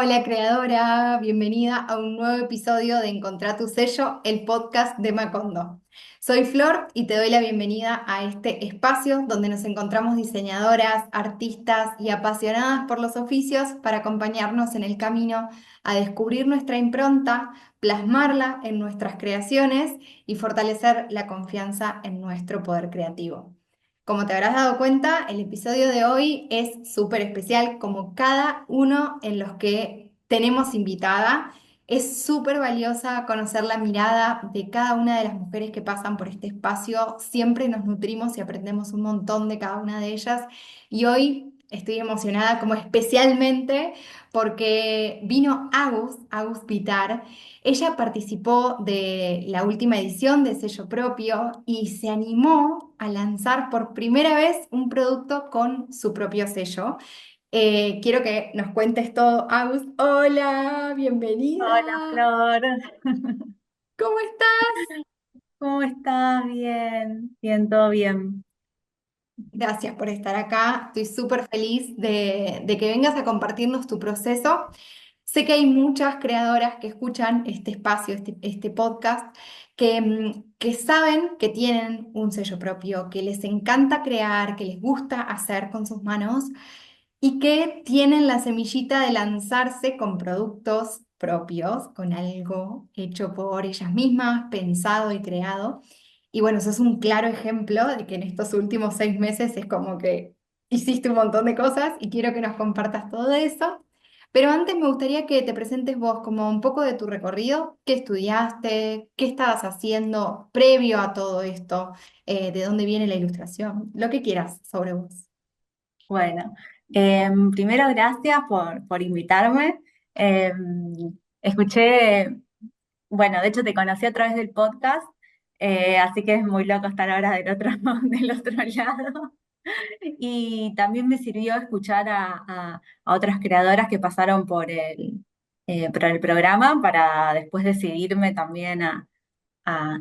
Hola creadora, bienvenida a un nuevo episodio de Encontrar tu sello, el podcast de Macondo. Soy Flor y te doy la bienvenida a este espacio donde nos encontramos diseñadoras, artistas y apasionadas por los oficios para acompañarnos en el camino a descubrir nuestra impronta, plasmarla en nuestras creaciones y fortalecer la confianza en nuestro poder creativo. Como te habrás dado cuenta, el episodio de hoy es súper especial, como cada uno en los que tenemos invitada. Es súper valiosa conocer la mirada de cada una de las mujeres que pasan por este espacio. Siempre nos nutrimos y aprendemos un montón de cada una de ellas. Y hoy estoy emocionada como especialmente porque vino Agus Pitar. Ella participó de la última edición de Sello Propio y se animó a lanzar por primera vez un producto con su propio sello. Quiero que nos cuentes todo, Agus. Hola, Hola bienvenida. Flor, ¿Cómo estás? ¿cómo estás? Bien, bien, todo bien. Gracias por estar acá. Estoy súper feliz de que vengas a compartirnos tu proceso. Sé que hay muchas creadoras que escuchan este espacio, este podcast, que saben que tienen un sello propio, que les encanta crear, que les gusta hacer con sus manos y que tienen la semillita de lanzarse con productos propios, con algo hecho por ellas mismas, pensado y creado. Y bueno, eso es un claro ejemplo de que en estos últimos 6 meses es como que hiciste un montón de cosas y quiero que nos compartas todo eso. Pero antes me gustaría que te presentes vos como un poco de tu recorrido, qué estudiaste, qué estabas haciendo previo a todo esto, de dónde viene la ilustración, lo que quieras sobre vos. Bueno, primero gracias por invitarme. Escuché, bueno, de hecho te conocí a través del podcast, así que es muy loco estar ahora del otro, del otro lado. Y también me sirvió escuchar a otras creadoras que pasaron por el programa para después decidirme también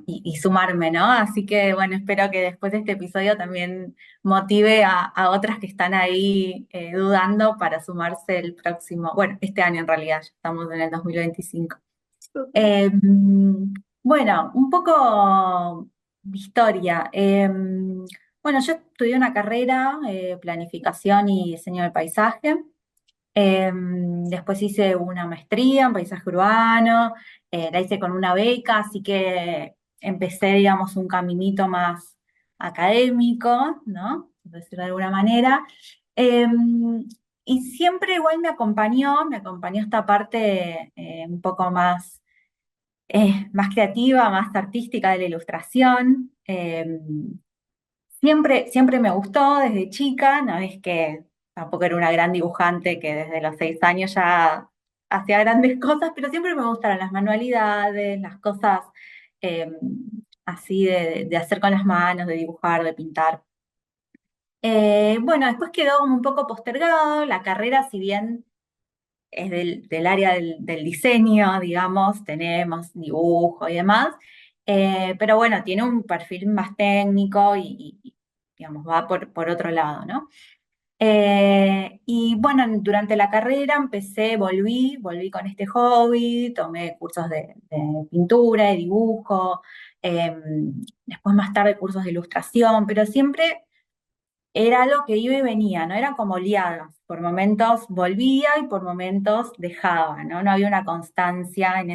y sumarme, ¿no? Así que bueno, espero que después de este episodio también motive a otras que están ahí dudando para sumarse el próximo, bueno, este año en realidad, ya estamos en el 2025. Súper. Eh, bueno, un poco de historia. Bueno, yo estudié una carrera, planificación y diseño del paisaje. Después hice una maestría en paisaje urbano, la hice con una beca, así que empecé, digamos, un caminito más académico, ¿no? Por decirlo de alguna manera. Y siempre igual me acompañó esta parte un poco más creativa, más artística de la ilustración. Siempre me gustó desde chica, no es que tampoco era una gran dibujante que desde los 6 años ya hacía grandes cosas, pero siempre me gustaron las manualidades, las cosas eh, así de hacer con las manos, de dibujar, de pintar. Bueno, después quedó como un poco postergado, la carrera, si bien es del área del diseño, digamos, tenemos dibujo y demás, pero bueno, tiene un perfil más técnico digamos, va por otro lado, ¿no? Y bueno, durante la carrera volví con este hobby, tomé cursos de pintura, de dibujo, eh, después más tarde cursos de ilustración, pero siempre era algo que iba y venía, ¿no? Eran como liadas. Por momentos volvía y por momentos dejaba, ¿no? No había una constancia en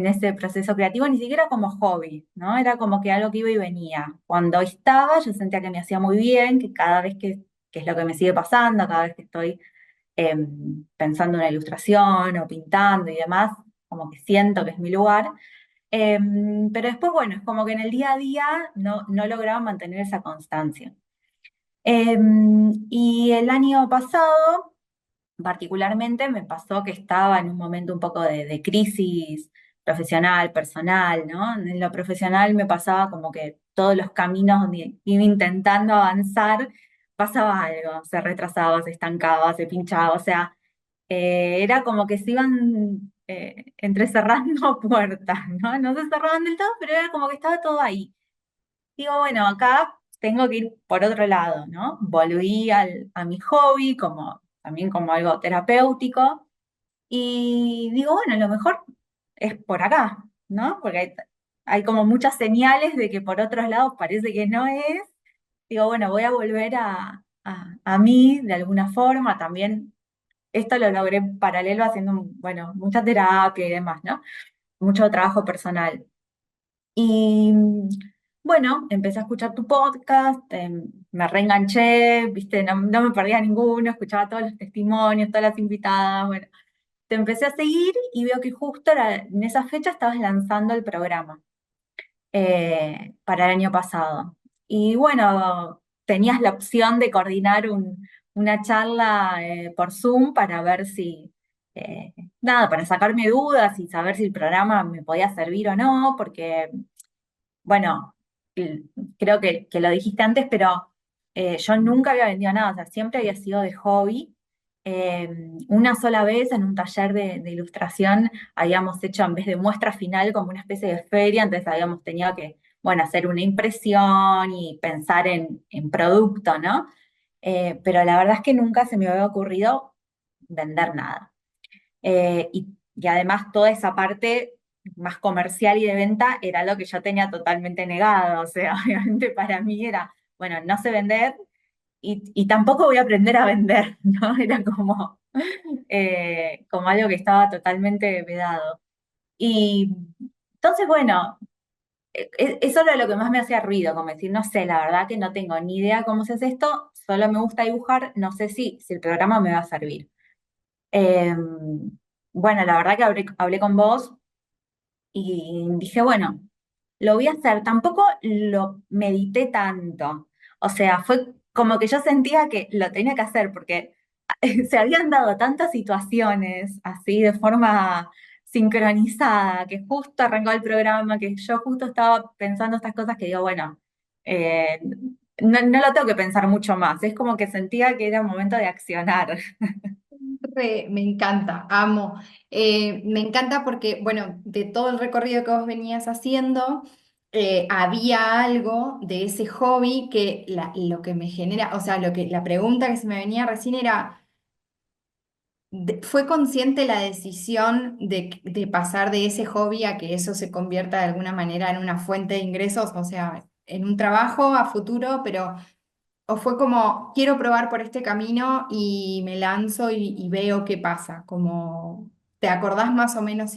ese proceso creativo, ni siquiera como hobby, ¿no? Era como que algo que iba y venía. Cuando estaba, yo sentía que me hacía muy bien, que cada vez que es lo que me sigue pasando, cada vez que estoy pensando en una ilustración o pintando y demás, como que siento que es mi lugar. Pero después, bueno, es como que en el día a día no lograba mantener esa constancia. Y el año pasado, particularmente, me pasó que estaba en un momento un poco de crisis profesional, personal, ¿no? En lo profesional me pasaba como que todos los caminos donde iba intentando avanzar, pasaba algo, se retrasaba, se estancaba, se pinchaba, o sea, era como que se iban entrecerrando puertas, ¿no? No se cerraban del todo, pero era como que estaba todo ahí. Digo, bueno, acá tengo que ir por otro lado, ¿no? Volví a mi hobby como, también como algo terapéutico. Y digo, bueno, a lo mejor es por acá, ¿no? Porque hay como muchas señales de que por otros lados parece que no es. Digo, bueno, voy a volver a mí de alguna forma. También esto lo logré en paralelo haciendo, bueno, mucha terapia y demás, ¿no? Mucho trabajo personal. Y bueno, empecé a escuchar tu podcast, me reenganché, viste, no me perdía ninguno, escuchaba todos los testimonios, todas las invitadas, bueno, te empecé a seguir y veo que justo en esa fecha estabas lanzando el programa para el año pasado. Y bueno, tenías la opción de coordinar una charla por Zoom para ver si, nada, para sacarme dudas y saber si el programa me podía servir o no, porque bueno, creo que lo dijiste antes, pero yo nunca había vendido nada, o sea, siempre había sido de hobby. Eh, una sola vez en un taller de ilustración habíamos hecho en vez de muestra final como una especie de feria, entonces habíamos tenido que, bueno, hacer una impresión y pensar en producto, ¿no? Pero la verdad es que nunca se me había ocurrido vender nada. Y además toda esa parte más comercial y de venta era lo que yo tenía totalmente negado. O sea, obviamente para mí era, bueno, no sé vender y tampoco voy a aprender a vender, ¿no? Era como algo que estaba totalmente vedado. Y entonces, bueno, eso era lo que más me hacía ruido, como decir, no sé, la verdad que no tengo ni idea cómo se hace esto, solo me gusta dibujar, no sé si el programa me va a servir. Eh, bueno, la verdad que hablé con vos y dije, bueno, lo voy a hacer. Tampoco lo medité tanto. O sea, fue como que yo sentía que lo tenía que hacer porque se habían dado tantas situaciones así de forma sincronizada, que justo arrancó el programa, que yo justo estaba pensando estas cosas que digo, bueno, eh, no lo tengo que pensar mucho más. Es como que sentía que era un momento de accionar. Me encanta, amo. Me encanta porque, bueno, de todo el recorrido que vos venías haciendo, había algo de ese hobby que lo que me genera, o sea, la pregunta que se me venía recién era, ¿fue consciente la decisión de pasar de ese hobby a que eso se convierta de alguna manera en una fuente de ingresos, o sea, en un trabajo a futuro, pero... ¿O fue como, quiero probar por este camino y me lanzo y veo qué pasa? Como, ¿te acordás más o menos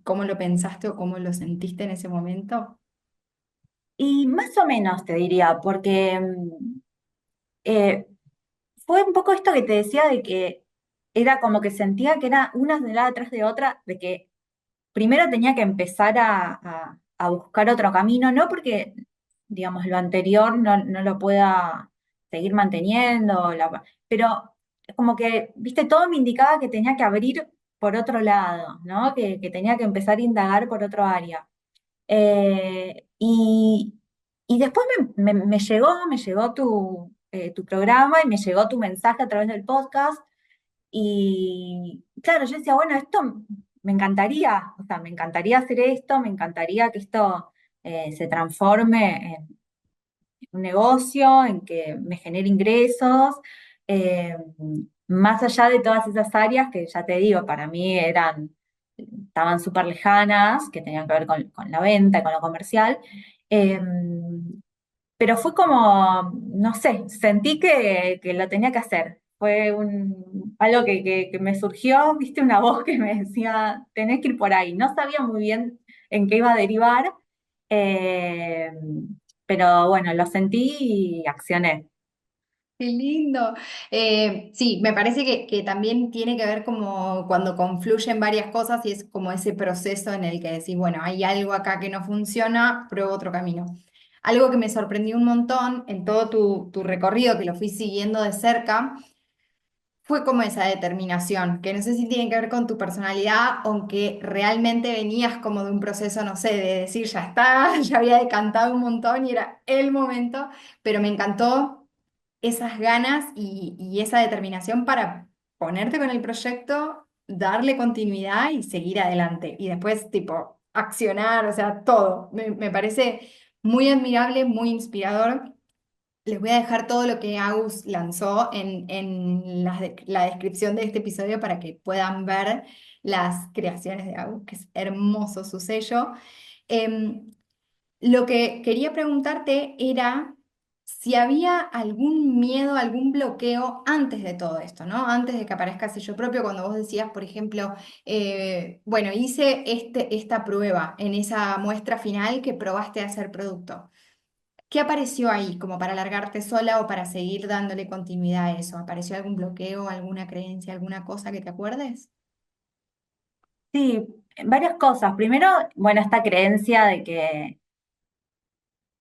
cómo lo pensaste o cómo lo sentiste en ese momento? Y más o menos te diría, porque eh, fue un poco esto que te decía de que era como que sentía que era una de la atrás de otra, de que primero tenía que empezar a buscar otro camino, no porque, digamos, lo anterior no lo pueda seguir manteniendo, pero como que, viste, todo me indicaba que tenía que abrir por otro lado, ¿no? Que tenía que empezar a indagar por otro área. Y después me llegó tu programa y me llegó tu mensaje a través del podcast. Y claro, yo decía, bueno, esto me encantaría, o sea, me encantaría hacer esto, me encantaría que esto se transforme en un negocio, en que me genere ingresos, eh, más allá de todas esas áreas que ya te digo, para mí estaban súper lejanas, que tenían que ver con la venta y con lo comercial. Eh, pero fue como, no sé, sentí que lo tenía que hacer. Fue algo que me surgió, viste, una voz que me decía, tenés que ir por ahí. No sabía muy bien en qué iba a derivar, eh, pero bueno, lo sentí y accioné. Qué lindo. Sí, me parece que también tiene que ver como cuando confluyen varias cosas y es como ese proceso en el que decís, bueno, hay algo acá que no funciona, pruebo otro camino. Algo que me sorprendió un montón en todo tu recorrido, que lo fui siguiendo de cerca, fue como esa determinación, que no sé si tiene que ver con tu personalidad, aunque realmente venías como de un proceso, no sé, de decir, ya está, ya había decantado un montón y era el momento, pero me encantó esas ganas y esa determinación para ponerte con el proyecto, darle continuidad y seguir adelante. Y después, tipo, accionar, o sea, todo. Me parece muy admirable, muy inspirador. Les voy a dejar todo lo que Agus lanzó en la descripción de este episodio para que puedan ver las creaciones de Agus, que es hermoso su sello. Em, lo que quería preguntarte era si había algún miedo, algún bloqueo antes de todo esto, ¿no? Antes de que aparezca el sello propio, cuando vos decías, por ejemplo, bueno, hice esta prueba en esa muestra final que probaste a hacer producto. ¿Qué apareció ahí como para largarte sola o para seguir dándole continuidad a eso? ¿Apareció algún bloqueo, alguna creencia, alguna cosa que te acuerdes? Sí, varias cosas. Primero, bueno, esta creencia de que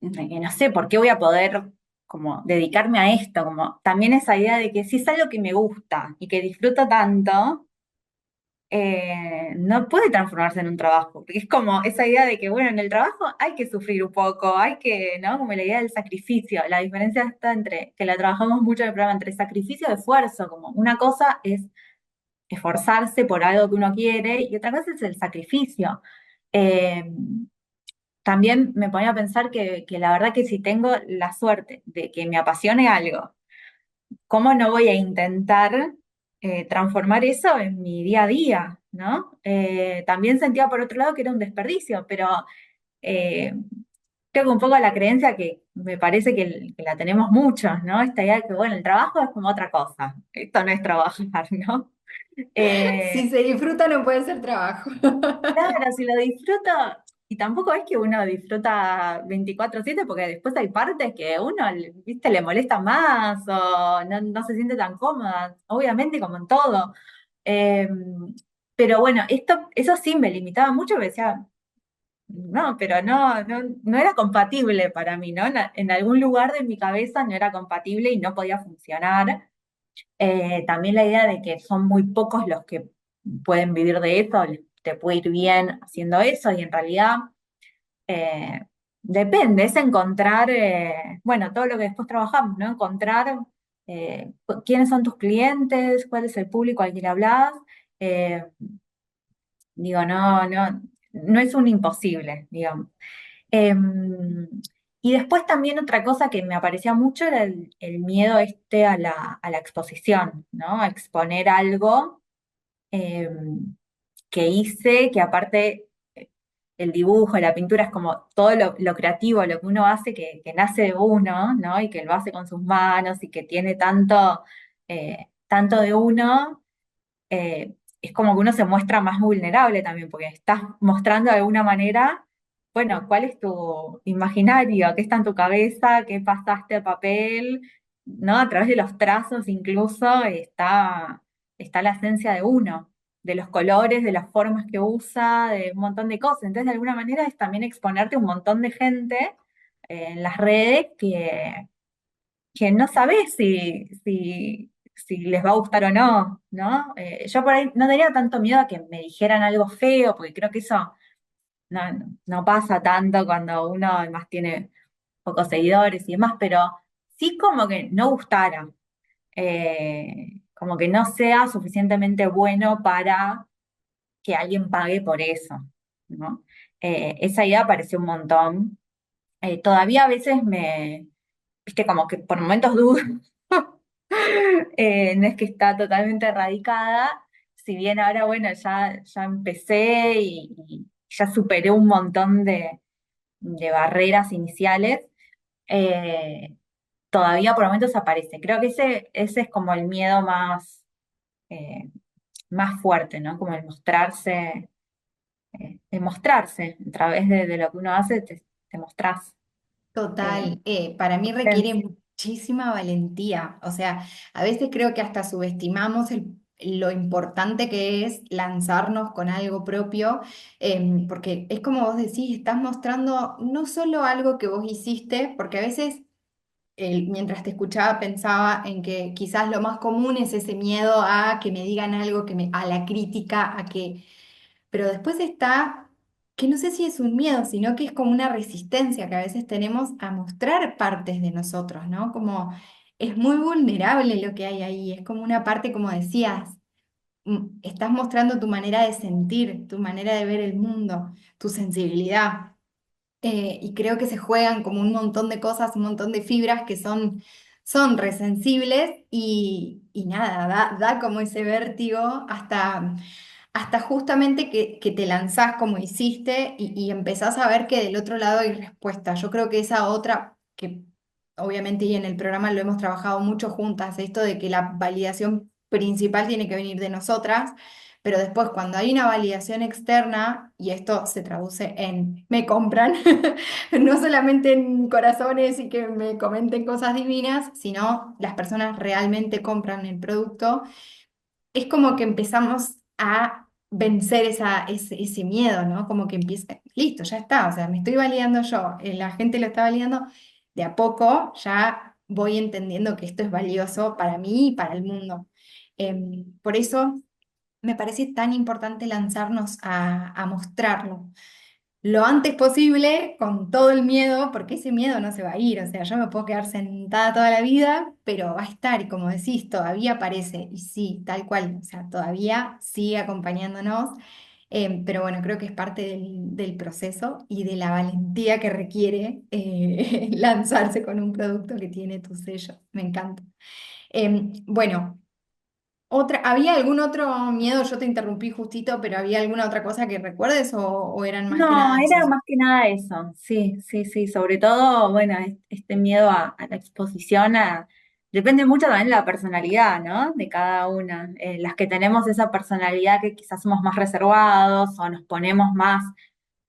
no sé por qué voy a poder como dedicarme a esto, como también esa idea de que si es algo que me gusta y que disfruto tanto, no puede transformarse en un trabajo, porque es como esa idea de que, bueno, en el trabajo hay que sufrir un poco, hay que, ¿no? Como la idea del sacrificio, la diferencia está entre, que la trabajamos mucho en el programa, entre sacrificio y esfuerzo, como una cosa es esforzarse por algo que uno quiere y otra cosa es el sacrificio. Eh, También me ponía a pensar que la verdad que si tengo la suerte de que me apasione algo, ¿cómo no voy a intentar transformar eso en mi día a día, ¿no? También sentía por otro lado que era un desperdicio, pero eh, creo que un poco la creencia que me parece que la tenemos muchos, ¿no? Esta idea de que, bueno, el trabajo es como otra cosa, esto no es trabajar, ¿no? Si Eh, se disfruta no puede ser trabajo. Claro, si lo disfruto, y tampoco es que uno disfruta 24/7 porque después hay partes que uno, viste, le molesta más o no se siente tan cómoda, obviamente como en todo. Eh, pero bueno, eso sí me limitaba mucho porque decía, no, pero no era compatible para mí, ¿no? En algún lugar de mi cabeza no era compatible y no podía funcionar. También la idea de que son muy pocos los que pueden vivir de eso, te puede ir bien haciendo eso y en realidad eh, depende, es encontrar, bueno, todo lo que después trabajamos, ¿no? Encontrar quiénes son tus clientes, cuál es el público al que le hablas. Eh, Digo, no es un imposible, digamos. Eh, y después también otra cosa que me aparecía mucho era el miedo este a la exposición, ¿no? A exponer algo eh, que hice, que aparte el dibujo, la pintura es como todo lo creativo, lo que uno hace que nace de uno, ¿no? Y que lo hace con sus manos y que tiene tanto de uno, es como que uno se muestra más vulnerable también, porque estás mostrando de alguna manera, bueno, cuál es tu imaginario, qué está en tu cabeza, qué pasaste a papel, ¿no? A través de los trazos incluso está la esencia de uno, de los colores, de las formas que usa, de un montón de cosas. Entonces, de alguna manera es también exponerte a un montón de gente en las redes que no sabés si les va a gustar o no, ¿no? Yo por ahí no tenía tanto miedo a que me dijeran algo feo, porque creo que eso no pasa tanto cuando uno además tiene pocos seguidores y demás, pero sí como que no gustara, como que no sea suficientemente bueno para que alguien pague por eso, ¿no? Esa idea apareció un montón. Todavía a veces viste, como que por momentos dudo. No es que está totalmente erradicada, si bien ahora, bueno, ya empecé y ya superé un montón de barreras iniciales, eh, todavía por momentos aparece. Creo que ese es como el miedo eh, más fuerte, ¿no? Como el mostrarse a través de lo que uno hace, te mostrás. eh, Total, para mí requiere Esencia. muchísima valentía. O sea, a veces creo que hasta subestimamos lo importante que es lanzarnos con algo propio, porque es como vos decís, estás mostrando no solo algo que vos hiciste, porque a veces mientras te escuchaba pensaba en que quizás lo más común es ese miedo a que me digan algo, a la crítica, a que pero después está, que no sé si es un miedo, sino que es como una resistencia que a veces tenemos a mostrar partes de nosotros, ¿no? Como es muy vulnerable lo que hay ahí, es como una parte, como decías, estás mostrando tu manera de sentir, tu manera de ver el mundo, tu sensibilidad. y creo que se juegan como un montón de cosas, un montón de fibras que son resensibles y nada, da como ese vértigo hasta justamente que te lanzás como hiciste y empezás a ver que del otro lado hay respuesta. Yo creo que esa otra, que obviamente y en el programa lo hemos trabajado mucho juntas, esto de que la validación principal tiene que venir de nosotras. Pero después, cuando hay una validación externa, y esto se traduce en me compran, no solamente en corazones y que me comenten cosas divinas, sino las personas realmente compran el producto, es como que empezamos a vencer ese miedo, ¿no? Como que empieza, listo, ya está, o sea, me estoy validando yo, la gente lo está validando, de a poco ya voy entendiendo que esto es valioso para mí y para el mundo. Por eso me parece tan importante lanzarnos a mostrarlo lo antes posible, con todo el miedo, porque ese miedo no se va a ir, o sea, yo me puedo quedar sentada toda la vida, pero va a estar, y como decís, todavía aparece, y sí, tal cual, o sea, todavía sigue acompañándonos, pero bueno, creo que es parte del proceso y de la valentía que requiere lanzarse con un producto que tiene tu sello, me encanta. Bueno. ¿Había algún otro miedo? Yo te interrumpí justito, pero ¿había alguna otra cosa que recuerdes o eran más que No, nada era esos? más que nada eso, sí, sí, sí, sobre todo, bueno, este miedo a la exposición depende mucho también de la personalidad, ¿no? De cada una. Las que tenemos esa personalidad que quizás somos más reservados o nos ponemos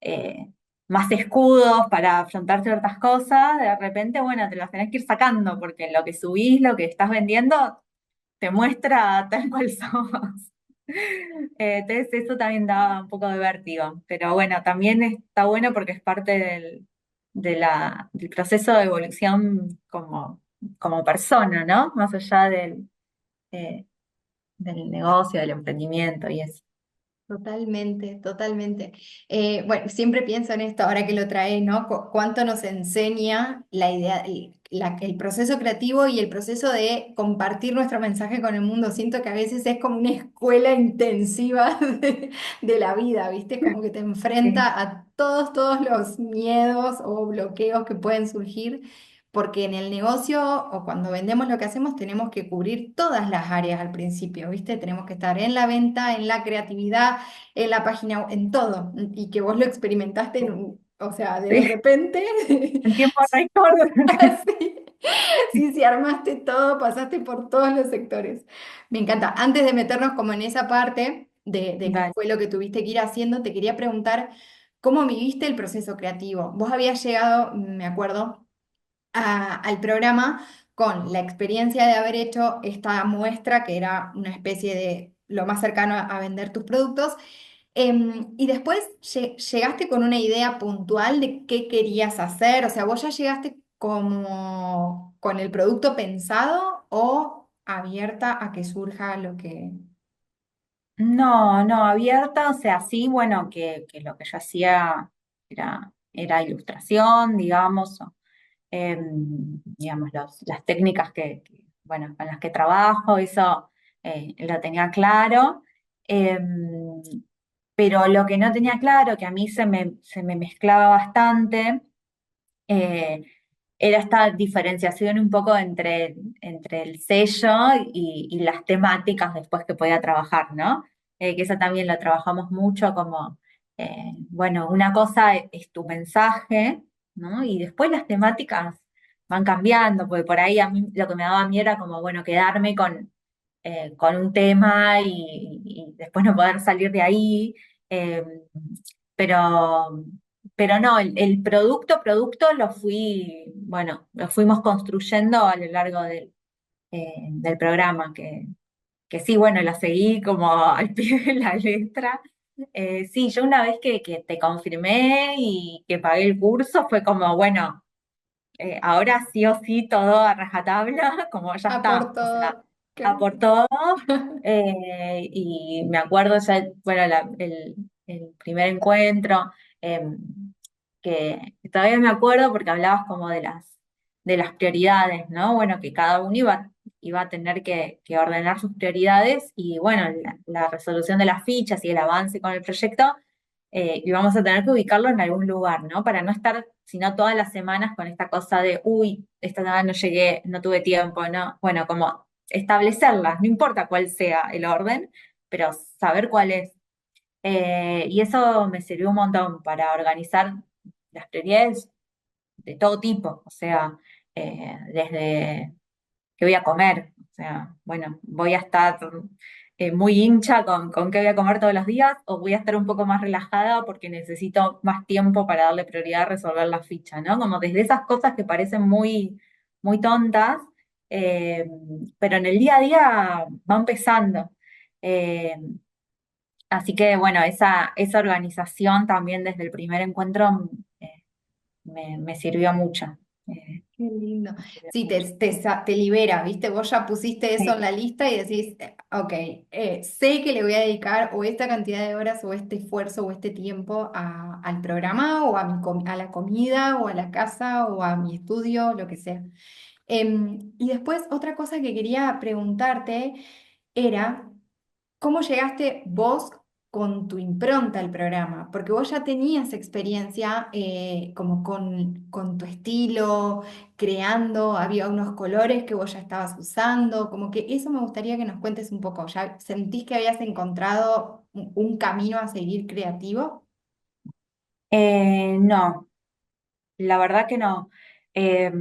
eh, más escudos para afrontar ciertas cosas, de repente, bueno, te las tenés que ir sacando, porque lo que subís, lo que estás vendiendo, te muestra tal cual sos. Entonces eso también da un poco de vértigo, pero bueno, también está bueno porque es parte del proceso de evolución como persona, ¿no? Más allá eh, del negocio, del emprendimiento y eso. Totalmente, totalmente. Bueno, siempre pienso en esto ahora que lo trae, ¿no? Cuánto nos enseña la idea, el proceso creativo y el proceso de compartir nuestro mensaje con el mundo. Siento que a veces es como una escuela intensiva de la vida, ¿viste? Como que te Sí, enfrenta a todos los miedos o bloqueos que pueden surgir. Porque en el negocio o cuando vendemos lo que hacemos tenemos que cubrir todas las áreas al principio, ¿viste? Tenemos que estar en la venta, en la creatividad, en la página, en todo. Y que vos lo experimentaste o sea, de sí, repente, en tiempo récord. sí, sí, sí, armaste todo, pasaste por todos los sectores. Me encanta. Antes de meternos como en esa parte de qué Dale. fue lo que tuviste que ir haciendo, te quería preguntar cómo viviste el proceso creativo. Vos habías llegado, me acuerdo, al programa con la experiencia de haber hecho esta muestra, que era una especie de lo más cercano a vender tus productos. Y después llegaste con una idea puntual de qué querías hacer, o sea, vos ya llegaste como con el producto pensado o abierta a que surja lo que... No, no, abierta, o sea, sí, bueno, que lo que yo hacía era ilustración, digamos, digamos, las técnicas bueno, con las que trabajo, eso lo tenía claro. Em, pero lo que no tenía claro, que a mí se me mezclaba bastante, eh, era esta diferenciación un poco entre el sello y las temáticas después que podía trabajar, ¿no? Que eso también lo trabajamos mucho como, bueno, una cosa es tu mensaje, ¿no? Y después las temáticas van cambiando, porque por ahí a mí lo que me daba a mí era como, bueno, quedarme con un tema y después no poder salir de ahí. eh, pero, pero no, el producto bueno, lo fuimos construyendo a lo largo del programa, que sí, bueno, lo seguí como al pie de la letra. Sí, yo una vez que te confirmé y que pagué el curso, fue como, bueno, ahora sí o sí todo a rajatabla, como ya está, o sea, Aportó... a por todo. Y me acuerdo ya, bueno, el primer encuentro, eh, que todavía me acuerdo porque hablabas como de las prioridades, ¿no? Bueno, que cada uno iba a tener que ordenar sus prioridades y bueno, la resolución de las fichas y el avance con el proyecto y vamos a tener que ubicarlo en algún lugar, ¿no? Para no estar, sino todas las semanas con esta cosa de, uy, esta semana no llegué, no tuve tiempo, ¿no? Bueno, como establecerlas, no importa cuál sea el orden, pero saber cuál es. Y eso me sirvió un montón para organizar las prioridades de todo tipo, o sea, desde qué voy a comer. O sea, bueno, voy a estar muy hincha con qué voy a comer todos los días o voy a estar un poco más relajada porque necesito más tiempo para darle prioridad a resolver la ficha, ¿no? Como desde esas cosas que parecen muy, muy tontas, eh, pero en el día a día van pesando. Eh, Así que bueno, esa organización también desde el primer encuentro me sirvió mucho. Eh, Qué lindo. me sirvió Sí, mucho. te libera, ¿viste? Vos ya pusiste eso en Sí. la lista y decís, ok, sé que le voy a dedicar o esta cantidad de horas o este esfuerzo o este tiempo al programa o a la comida o a la casa o a mi estudio, lo que sea. Y después otra cosa que quería preguntarte era, ¿cómo llegaste vos con tu impronta al programa? Porque vos ya tenías experiencia como con tu estilo, creando, había unos colores que vos ya estabas usando, como que eso me gustaría que nos cuentes un poco. ¿Ya sentís que habías encontrado un camino a seguir creativo? No. La verdad que no. Eh,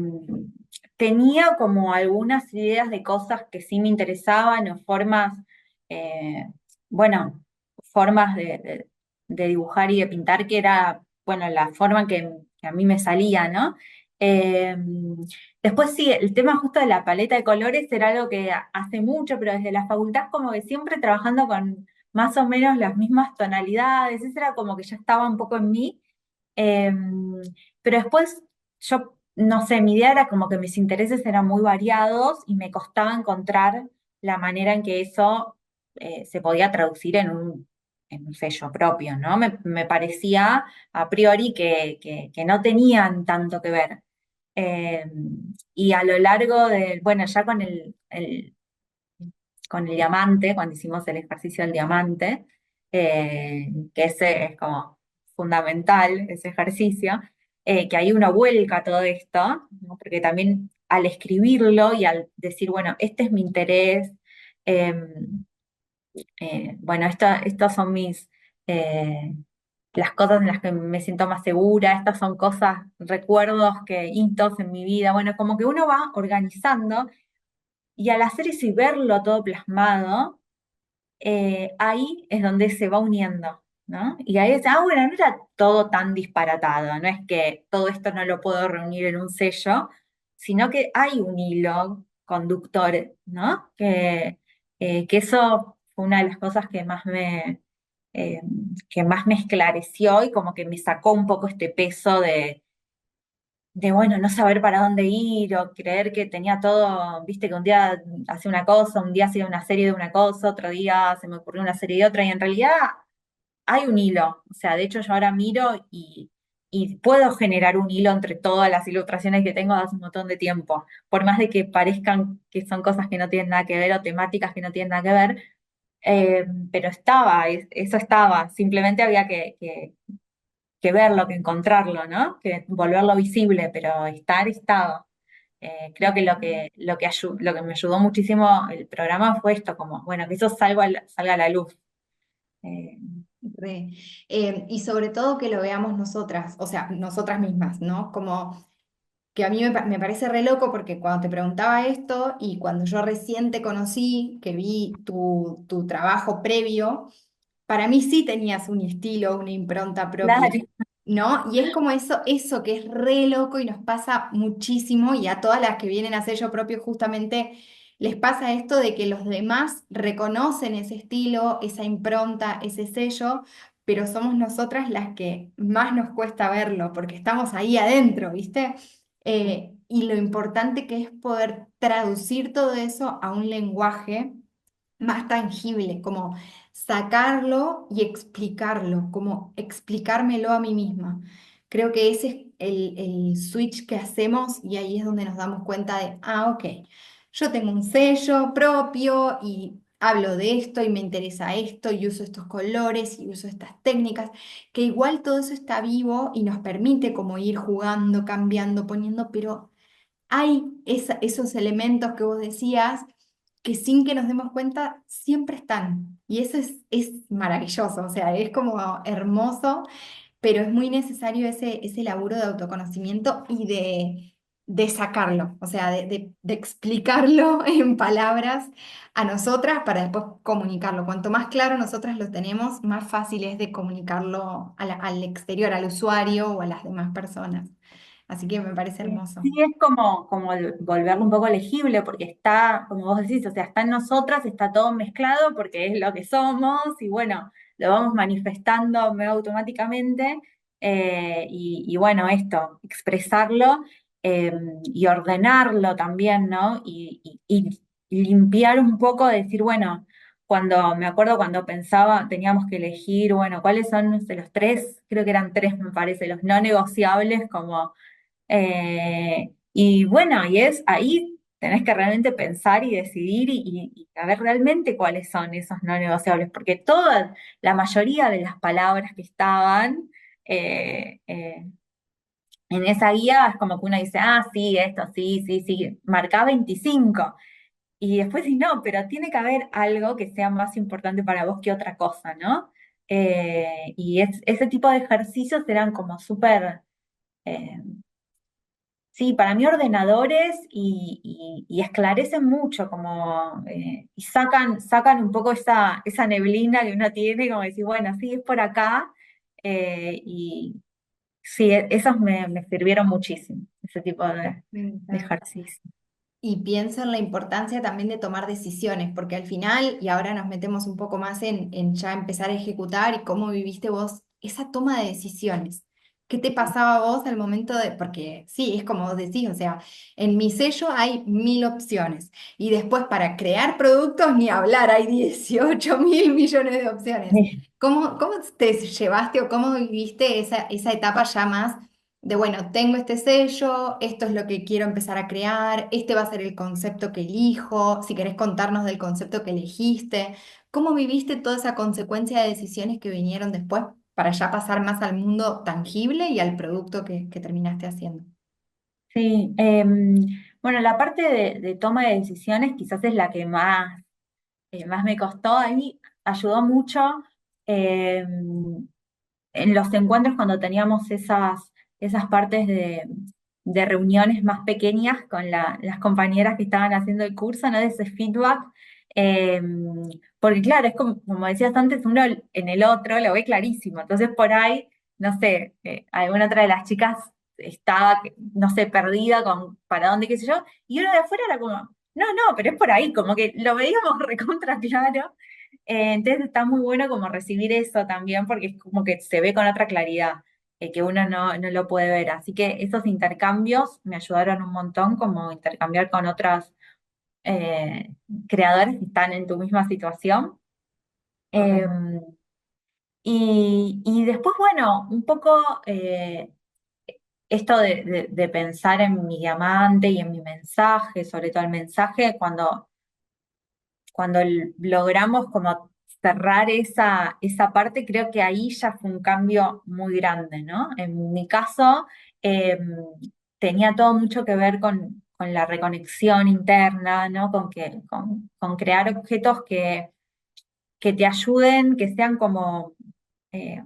Tenía como algunas ideas de cosas que sí me interesaban o formas, eh, bueno, formas de dibujar y de pintar que era, bueno, la forma que a mí me salía, ¿no? Eh, Después sí, el tema justo de la paleta de colores era algo que hace mucho, pero desde la facultad como que siempre trabajando con más o menos las mismas tonalidades, eso era como que ya estaba un poco en mí. Em, pero después yo, no sé, mi idea era como que mis intereses eran muy variados y me costaba encontrar la manera en que eso se podía traducir en un sello propio, ¿no? Me parecía a priori que no tenían tanto que ver. Y a lo largo del, bueno, ya con el diamante, cuando hicimos el ejercicio del diamante, que ese es como fundamental, ese ejercicio, que ahí uno vuelca todo esto, ¿no? Porque también al escribirlo y al decir, bueno, este es mi interés, eh, bueno, estas son eh, las cosas en las que me siento más segura, estas son cosas, recuerdos, hitos en mi vida, bueno, como que uno va organizando y al hacer eso y verlo todo plasmado, ahí es donde se va uniendo, ¿no? Y ahí es, bueno, no era todo tan disparatado, no es que todo esto no lo puedo reunir en un sello, sino que hay un hilo conductor, ¿no? Que eso fue una de las cosas eh, que más me esclareció y como que me sacó un poco este peso bueno, no saber para dónde ir o creer que tenía todo, viste que un día hacía una cosa, un día hacía una serie de una cosa, otro día se me ocurrió una serie de otra, y en realidad hay un hilo, o sea, de hecho yo ahora miro y puedo generar un hilo entre todas las ilustraciones que tengo hace un montón de tiempo, por más de que parezcan que son cosas que no tienen nada que ver o temáticas que no tienen nada que ver, pero estaba, eso estaba, simplemente había que verlo, que encontrarlo, ¿no? Que volverlo visible, pero estar estaba. Creo que lo que me ayudó muchísimo el programa fue esto, como, bueno, que eso salga a la luz. Eh, Re. Y sobre todo que lo veamos nosotras, o sea, nosotras mismas, ¿no? Como que a mí me parece re loco porque cuando te preguntaba esto y cuando yo recién te conocí, que vi tu trabajo previo, para mí sí tenías un estilo, una impronta propia, claro, ¿no? Y es como eso que es re loco y nos pasa muchísimo y a todas las que vienen a sello propio justamente les pasa esto de que los demás reconocen ese estilo, esa impronta, ese sello, pero somos nosotras las que más nos cuesta verlo porque estamos ahí adentro, ¿viste? Y lo importante que es poder traducir todo eso a un lenguaje más tangible, como sacarlo y explicarlo, como explicármelo a mí misma. Creo que ese es el switch que hacemos y ahí es donde nos damos cuenta de, ok, yo tengo un sello propio y hablo de esto y me interesa esto y uso estos colores y uso estas técnicas, que igual todo eso está vivo y nos permite como ir jugando, cambiando, poniendo, pero hay esos elementos que vos decías que sin que nos demos cuenta siempre están. Y eso es maravilloso, o sea, es como hermoso, pero es muy necesario ese laburo de autoconocimiento y de sacarlo, o sea, de explicarlo en palabras a nosotras para después comunicarlo. Cuanto más claro nosotras lo tenemos, más fácil es de comunicarlo al exterior, al usuario o a las demás personas. Así que me parece hermoso. Sí, es como volverlo un poco legible, porque está, como vos decís, o sea, está en nosotras, está todo mezclado porque es lo que somos y bueno, lo vamos manifestando medio automáticamente y bueno, esto, expresarlo y ordenarlo también, ¿no? Y limpiar un poco, decir, bueno, cuando me acuerdo cuando pensaba, teníamos que elegir, bueno, cuáles son no sé, los tres, creo que eran tres, me parece, los no negociables como y bueno, y es ahí tenés que realmente pensar y decidir y saber realmente cuáles son esos no negociables, porque toda la mayoría de las palabras que estaban eh, eh, en esa guía es como que uno dice, ah, sí, esto, sí, sí, sí, marcá 25. Y después sí, no, pero tiene que haber algo que sea más importante para vos que otra cosa, ¿no? Ese tipo de ejercicios eran como súper... eh, Sí, para mí ordenadores y esclarecen mucho, como, y sacan un poco esa neblina que uno tiene, como decir, bueno, sí, es por acá, y sí, esos me sirvieron muchísimo, ese tipo Me de encanta. ejercicio. Y pienso en la importancia también de tomar decisiones, porque al final, y ahora nos metemos un poco más en ya empezar a ejecutar y cómo viviste vos esa toma de decisiones. ¿Qué te pasaba a vos al momento de, porque sí, es como vos decís, o sea, en mi sello hay 1000 opciones y después para crear productos ni hablar, hay 18.000 millones de opciones. ¿Cómo te llevaste o cómo viviste esa etapa ya más? De, bueno, tengo este sello, esto es lo que quiero empezar a crear, este va a ser el concepto que elijo, si querés contarnos del concepto que elegiste, ¿cómo viviste toda esa consecuencia de decisiones que vinieron después para ya pasar más al mundo tangible y al producto que terminaste haciendo? Sí, bueno, la parte de toma de decisiones quizás es la que más me costó. A mí ayudó mucho. em, en los encuentros cuando teníamos esas partes de reuniones más pequeñas con las compañeras que estaban haciendo el curso, ¿no? De ese feedback. eh, Porque claro, es como decías antes, uno en el otro lo ve clarísimo. Entonces por ahí, no sé, alguna otra de las chicas estaba, no sé, perdida con para dónde, qué sé yo, y uno de afuera era como, no, no, pero es por ahí, como que lo veíamos recontra claro. Entonces está muy bueno como recibir eso también, porque es como que se ve con otra claridad, que uno no lo puede ver. Así que esos intercambios me ayudaron un montón, como intercambiar con otras eh, creadores que están en tu misma situación. Eh, Total. y después, bueno, un poco esto de pensar en mi diamante y en mi mensaje, sobre todo el mensaje, cuando logramos como cerrar esa parte, creo que ahí ya fue un cambio muy grande, ¿no? En mi caso, eh, tenía todo mucho que ver con la reconexión interna, ¿no? Con crear objetos que te ayuden, que sean como eh,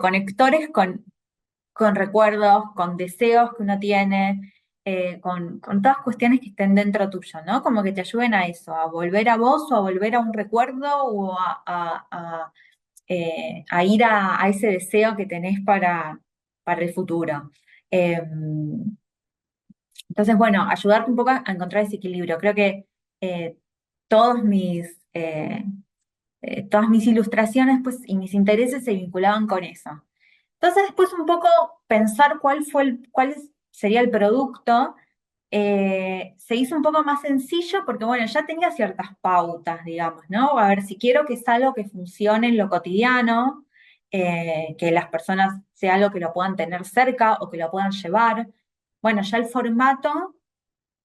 conectores con recuerdos, con deseos que uno tiene, con todas cuestiones que estén dentro tuyo, ¿no? Como que te ayuden a eso, a volver a vos o a volver a un recuerdo o a ir a ese deseo que tenés para el futuro. Eh, entonces, bueno, ayudarte un poco a encontrar ese equilibrio. Creo que eh, todos mis, todas mis ilustraciones pues, y mis intereses se vinculaban con eso. Entonces, después un poco pensar sería el producto, se hizo un poco más sencillo porque, bueno, ya tenía ciertas pautas, digamos, ¿no? A ver, si quiero que es algo que funcione en lo cotidiano, que las personas sea algo que lo puedan tener cerca o que lo puedan llevar, bueno, ya el formato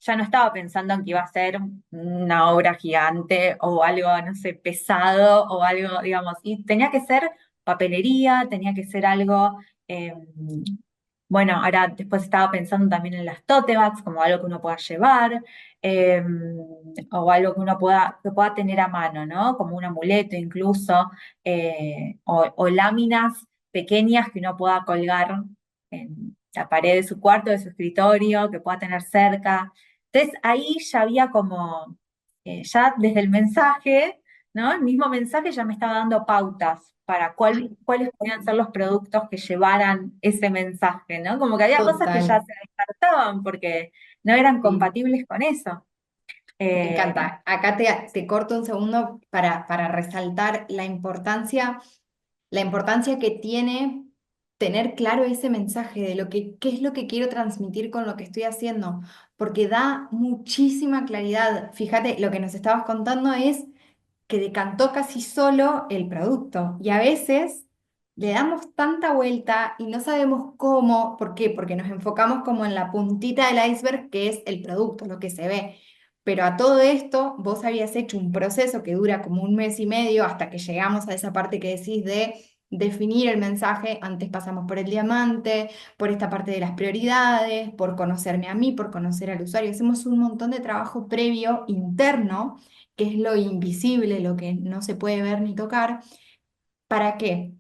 ya no estaba pensando en que iba a ser una obra gigante o algo, no sé, pesado o algo, digamos, y tenía que ser papelería, tenía que ser algo, eh, bueno, ahora después estaba pensando también en las tote bags, como algo que uno pueda llevar, eh, o algo que pueda tener a mano, ¿no? Como un amuleto incluso, o láminas pequeñas que uno pueda colgar en la pared de su cuarto, de su escritorio, que pueda tener cerca. Entonces ahí ya había como, ya desde el mensaje, ¿no? El mismo mensaje ya me estaba dando pautas para cuáles podían ser los productos que llevaran ese mensaje, ¿no? Como que había cosas que ya Total. se descartaban porque no eran Sí. compatibles con eso. Me Eh, encanta. Acá te corto un segundo para resaltar la importancia que tiene tener claro ese mensaje de lo que, qué es lo que quiero transmitir con lo que estoy haciendo, porque da muchísima claridad. Fíjate, lo que nos estabas contando es que decantó casi solo el producto. Y a veces le damos tanta vuelta y no sabemos cómo, ¿por qué? Porque nos enfocamos como en la puntita del iceberg, que es el producto, lo que se ve. Pero a todo esto, vos habías hecho un proceso que dura como un mes y medio hasta que llegamos a esa parte que decís de definir el mensaje. Antes pasamos por el diamante, por esta parte de las prioridades, por conocerme a mí, por conocer al usuario. Hacemos un montón de trabajo previo interno, que es lo invisible, lo que no se puede ver ni tocar. ¿Para qué?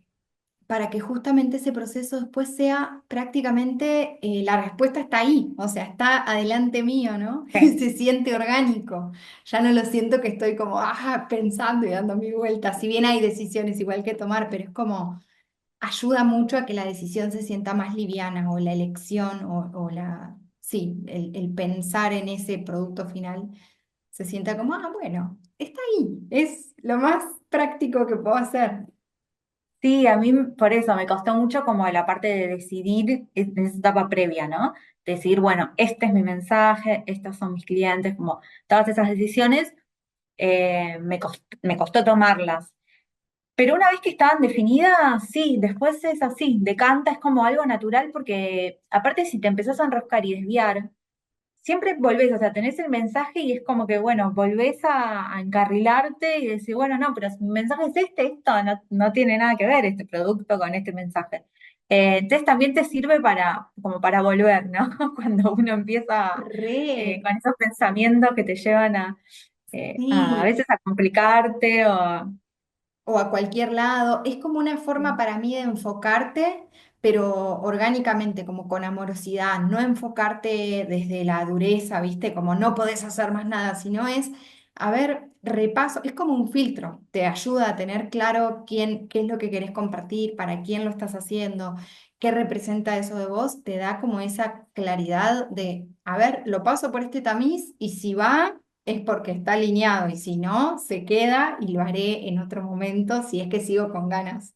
Para que justamente ese proceso después sea prácticamente, la respuesta está ahí, o sea, está adelante mío, ¿no? Y sí. se siente orgánico. Ya no lo siento que estoy como, pensando y dando mi vuelta. Si bien hay decisiones igual que tomar, pero es como, ayuda mucho a que la decisión se sienta más liviana o la elección sí, el pensar en ese producto final se sienta como, bueno, está ahí, es lo más práctico que puedo hacer. Sí, a mí por eso me costó mucho como la parte de decidir en esa etapa previa, ¿no? Decir, bueno, este es mi mensaje, estos son mis clientes, como todas esas decisiones, me costó tomarlas. Pero una vez que estaban definidas, sí, después es así, decanta, es como algo natural porque aparte si te empezás a enroscar y desviar, siempre volvés, o sea, tenés el mensaje y es como que, bueno, volvés a encarrilarte y decir, bueno, no, pero si mi mensaje es este, esto no tiene nada que ver este producto con este mensaje. Entonces también te sirve para, como para volver, ¿no? Cuando uno empieza Re, con esos pensamientos que te llevan a sí, veces a complicarte o... o a cualquier lado. Es como una forma Sí, para mí de enfocarte, pero orgánicamente, como con amorosidad, no enfocarte desde la dureza, ¿viste? Como no podés hacer más nada, sino es, a ver, repaso, es como un filtro, te ayuda a tener claro qué es lo que querés compartir, para quién lo estás haciendo, qué representa eso de vos, te da como esa claridad de, a ver, lo paso por este tamiz y si va es porque está alineado y si no, se queda y lo haré en otro momento si es que sigo con ganas.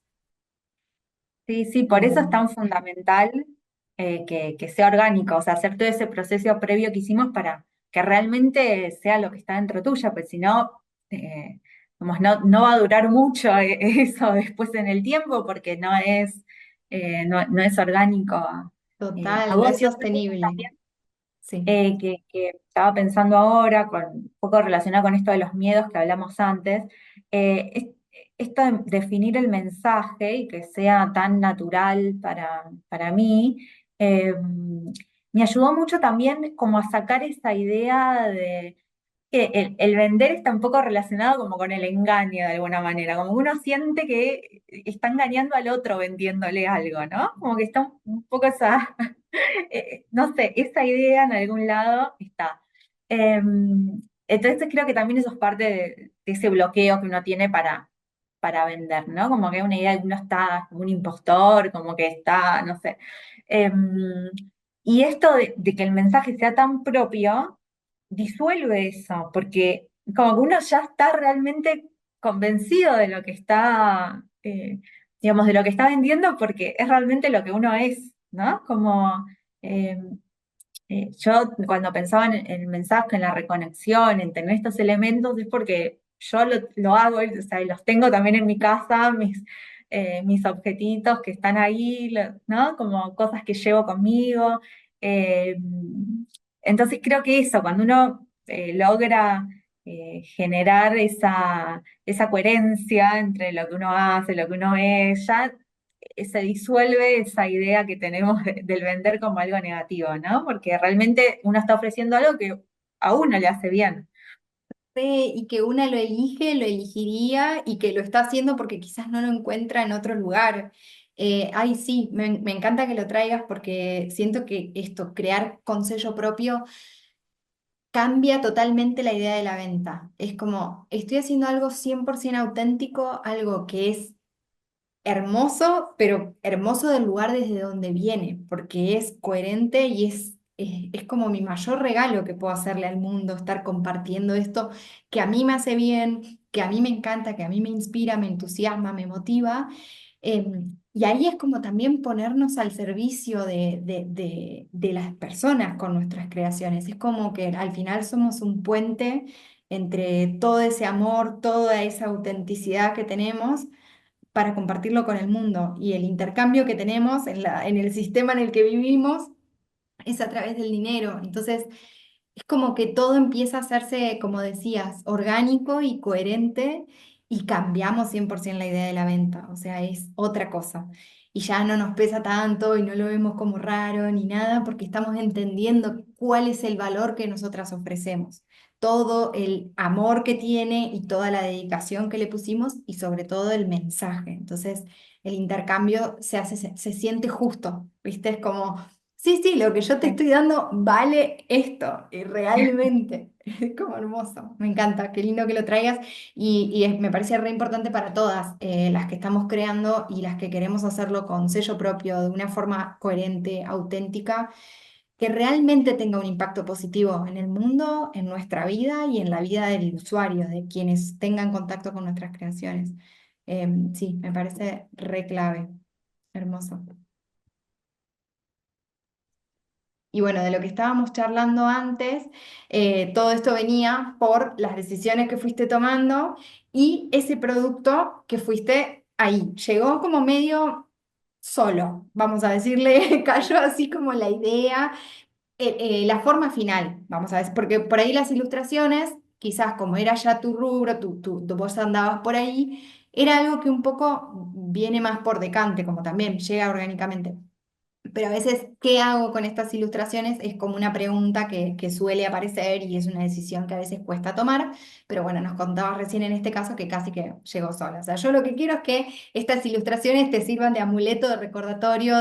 sí, sí, por eso es Eh, tan fundamental que sea orgánico, o sea, hacer todo ese proceso previo que hicimos para que realmente sea lo que está dentro tuyo, pues si no, como no va a durar mucho eso después en el tiempo porque no es orgánico a Total, no vos es y otra cosa sostenible. también Sí. que estaba pensando ahora, un poco relacionado con esto de los miedos que hablamos antes, esto de definir el mensaje y que sea tan natural para mí, me ayudó mucho también como a sacar esa idea de que el vender está un poco relacionado como con el engaño de alguna manera, como que uno siente que está engañando al otro vendiéndole algo, ¿no? Como que está un poco esa, no sé, esa idea en algún lado está. Eh, entonces creo que también eso es parte de ese bloqueo que uno tiene para vender, ¿no? Como que hay una idea de que uno está como un impostor, como que está, no sé. Eh, y esto de que el mensaje sea tan propio, disuelve eso, porque como que uno ya está realmente convencido de lo que está, digamos, de lo que está vendiendo, porque es realmente lo que uno es, ¿no? Como eh, yo cuando pensaba en el mensaje, en la reconexión, en tener estos elementos, es porque yo lo hago, o sea, y los tengo también en mi casa, mis objetitos que están ahí, ¿no? Como cosas que llevo conmigo. Eh, Entonces creo que eso, cuando uno logra generar esa coherencia entre lo que uno hace, lo que uno es, ya se disuelve esa idea que tenemos del vender como algo negativo, ¿no? Porque realmente uno está ofreciendo algo que a uno le hace bien. Y que una lo elige, lo elegiría y que lo está haciendo porque quizás no lo encuentra en otro lugar. Ay, sí, me encanta que lo traigas porque siento que esto, crear con sello propio, cambia totalmente la idea de la venta. Es como, estoy haciendo algo 100% auténtico, algo que es hermoso, pero hermoso del lugar desde donde viene, porque es coherente y es como mi mayor regalo que puedo hacerle al mundo, estar compartiendo esto que a mí me hace bien, que a mí me encanta, que a mí me inspira, me entusiasma, me motiva. Y ahí es como también ponernos al servicio de las personas con nuestras creaciones. Es como que al final somos un puente entre todo ese amor, toda esa autenticidad que tenemos para compartirlo con el mundo. Y el intercambio que tenemos en el sistema en el que vivimos es a través del dinero. Entonces, es como que todo empieza a hacerse, como decías, orgánico y coherente y cambiamos 100% la idea de la venta. O sea, es otra cosa. Y ya no nos pesa tanto y no lo vemos como raro ni nada porque estamos entendiendo cuál es el valor que nosotras ofrecemos. Todo el amor que tiene y toda la dedicación que le pusimos y sobre todo el mensaje. Entonces, el intercambio se siente justo, ¿viste? Es como sí, sí, lo que yo te Sí. estoy dando vale esto, y realmente. Es como hermoso, me encanta, qué lindo que lo traigas me parece re importante para todas las que estamos creando y las que queremos hacerlo con sello propio, de una forma coherente, auténtica, que realmente tenga un impacto positivo en el mundo, en nuestra vida y en la vida del usuario, de quienes tengan contacto con nuestras creaciones. Sí, me parece re clave, hermoso. Y bueno, de lo que estábamos charlando antes, todo esto venía por las decisiones que fuiste tomando y ese producto que fuiste ahí. Llegó como medio solo, vamos a decirle, cayó así como la idea, la forma final, vamos a ver, porque por ahí las ilustraciones, quizás como era ya tu rubro, vos andabas por ahí, era algo que un poco viene más por decante, como también llega orgánicamente. Pero a veces, ¿qué hago con estas ilustraciones? Es como una pregunta que suele aparecer y es una decisión que a veces cuesta tomar, pero bueno, nos contabas recién en este caso que casi que llegó sola. O sea, yo lo que quiero es que estas ilustraciones te sirvan de amuleto, de recordatorio,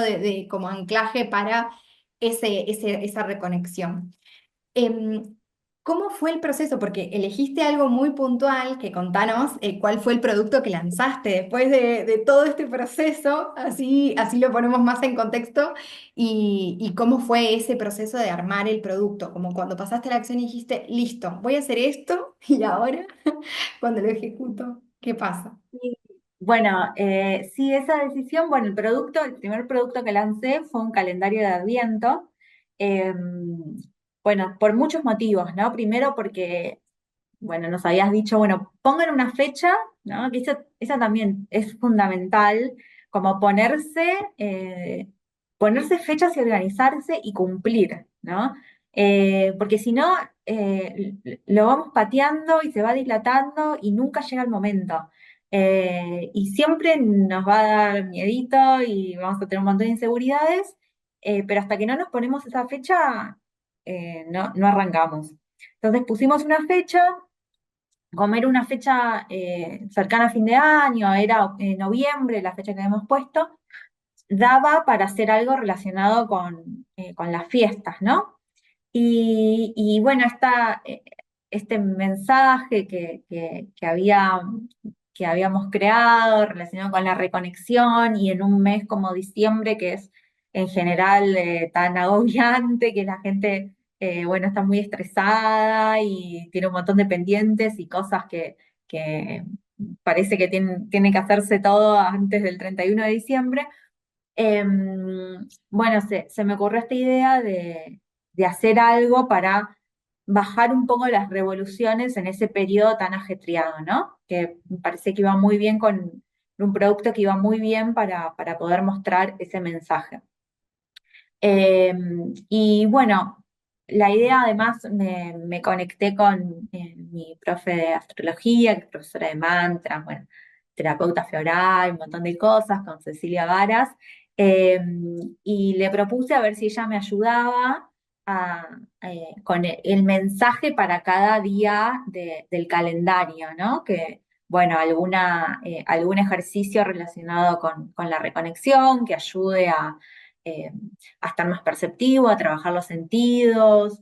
como anclaje para esa reconexión. Em, ¿Cómo fue el proceso? Porque elegiste algo muy puntual, que contanos cuál fue el producto que lanzaste después de todo este proceso, así lo ponemos más en contexto, y cómo fue ese proceso de armar el producto, como cuando pasaste la acción y dijiste, listo, voy a hacer esto, y ahora, cuando lo ejecuto, ¿qué pasa? Y, bueno, sí, esa decisión, bueno, el primer producto que lancé fue un calendario de Adviento. eh, bueno, por muchos motivos, ¿no? Primero porque bueno, nos habías dicho, bueno, pongan una fecha, ¿no? Que esa también es fundamental, como ponerse fechas y organizarse y cumplir, ¿no? Porque si no, lo vamos pateando y se va dilatando y nunca llega el momento. Y siempre nos va a dar miedito y vamos a tener un montón de inseguridades, pero hasta que no nos ponemos esa fecha, no arrancamos. Entonces pusimos una fecha, como era una fecha cercana a fin de año, era noviembre la fecha que habíamos puesto, daba para hacer algo relacionado con las fiestas, ¿no? Y bueno, este mensaje que habíamos creado relacionado con la reconexión y en un mes como diciembre, que es en general tan agobiante, que la gente, bueno, está muy estresada y tiene un montón de pendientes y cosas que parece que tiene que hacerse todo antes del 31 de diciembre. Bueno, se me ocurrió esta idea de hacer algo para bajar un poco las revoluciones en ese periodo tan ajetreado, ¿no? Que me parece que iba muy bien con un producto que iba muy bien para poder mostrar ese mensaje. Y bueno, la idea además me conecté con mi profe de astrología, que es profesora de mantras, bueno, terapeuta floral, un montón de cosas, con Cecilia Varas, eh, y le propuse a ver si ella me ayudaba con el mensaje para cada día del calendario, ¿no? Que, bueno, algún ejercicio relacionado con la reconexión, que ayude eh, a estar más perceptivo, a trabajar los sentidos.